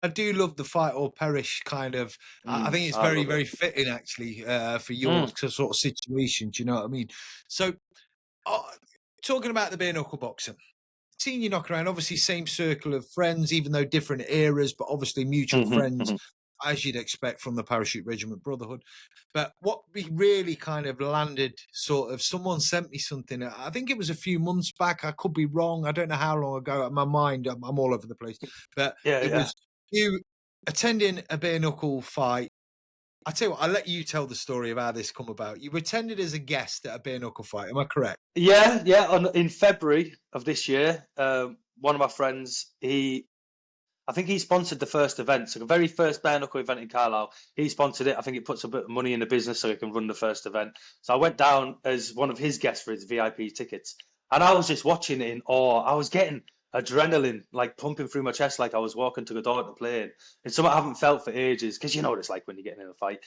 I do love the fight or perish kind of. I think it's I very, love it. very fitting actually for your Mm, sort of situation. Do you know what I mean? So, uh, talking about the bare knuckle boxing, seeing you knock around, obviously same circle of friends, even though different eras, but obviously mutual mhm, friends, mhm, as you'd expect from the Parachute Regiment Brotherhood. But what we really kind of landed, sort of, someone sent me something. I think it was a few months back. I could be wrong. I don't know how long ago. My mind, I'm all over the place. But yeah, it yeah. was you attending a bare knuckle fight. I tell you what, I'll let you tell the story of how this come about. You attended as a guest at a bare knuckle fight. Am I correct? Yeah, yeah. In February of this year, one of my friends, I think he sponsored the first event, so the very first bare knuckle event in Carlisle. He sponsored it. I think it puts a bit of money in the business so he can run the first event. So I went down as one of his guests for his VIP tickets, and I was just watching it in awe. I was getting adrenaline like pumping through my chest, like I was walking to the door to the plane. It's something I haven't felt for ages, because you know what it's like when you're getting in a fight.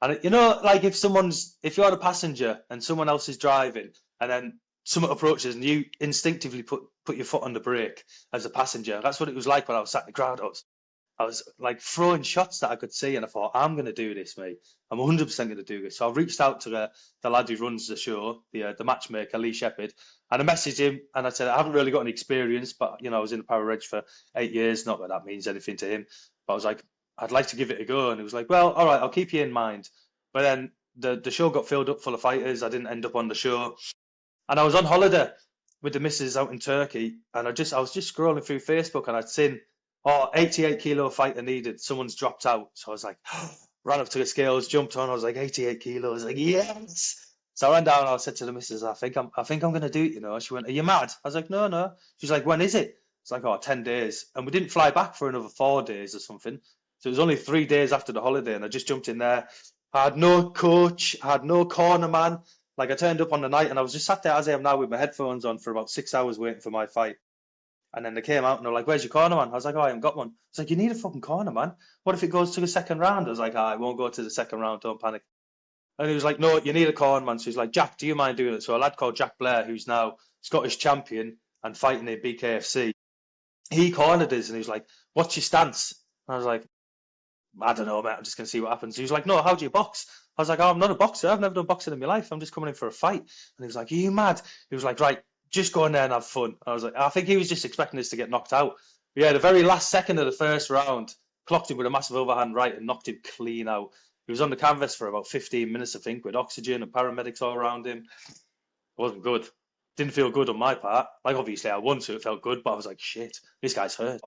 And you know, like if you're the passenger and someone else is driving, and then someone approaches and you instinctively put your foot on the brake as a passenger. That's what it was like when I was sat in the crowd. I was like throwing shots that I could see, and I thought, I'm going to do this, mate. I'm 100% going to do this. So I reached out to the lad who runs the show, the matchmaker, Lee Shepherd, and I messaged him and I said, I haven't really got any experience, but I was in the Para Reg for 8 years. Not that that means anything to him, but I was like, I'd like to give it a go. And he was like, well, all right, I'll keep you in mind. But then the show got filled up full of fighters. I didn't end up on the show, and I was on holiday with the missus out in Turkey, and I was just scrolling through Facebook, and I'd seen, 88 kilo fighter needed. Someone's dropped out, so I was like, ran up to the scales, jumped on. I was like 88 kilos, like yes. So I ran down. And I said to the missus, I think I'm gonna do it. She went, Are you mad? I was like, No, no. She's like, When is it? It's like, 10 days, and we didn't fly back for another 4 days or something. So it was only 3 days after the holiday, and I just jumped in there. I had no coach, I had no corner man. Like I turned up on the night and I was just sat there as I am now with my headphones on for about 6 hours waiting for my fight. And then they came out and they're like, "Where's your corner man?" I was like, "Oh, I haven't got one." It's like, "You need a fucking corner man. What if it goes to the second round?" I was like, "I won't go to the second round. Don't panic." And he was like, "No, you need a corner man." So he's like, "Jack, do you mind doing it?" So a lad called Jack Blair, who's now Scottish champion and fighting in BKFC, he cornered us and he was like, "What's your stance?" And I was like, I don't know, mate. I'm just going to see what happens. He was like, No, how do you box? I was like, I'm not a boxer. I've never done boxing in my life. I'm just coming in for a fight. And he was like, Are you mad? He was like, Right, just go in there and have fun. I was like, I think he was just expecting us to get knocked out. But yeah, the very last second of the first round, clocked him with a massive overhand right and knocked him clean out. He was on the canvas for about 15 minutes, I think, with oxygen and paramedics all around him. It wasn't good. Didn't feel good on my part. Like, obviously, I won, so it felt good, but I was like, shit, this guy's hurt.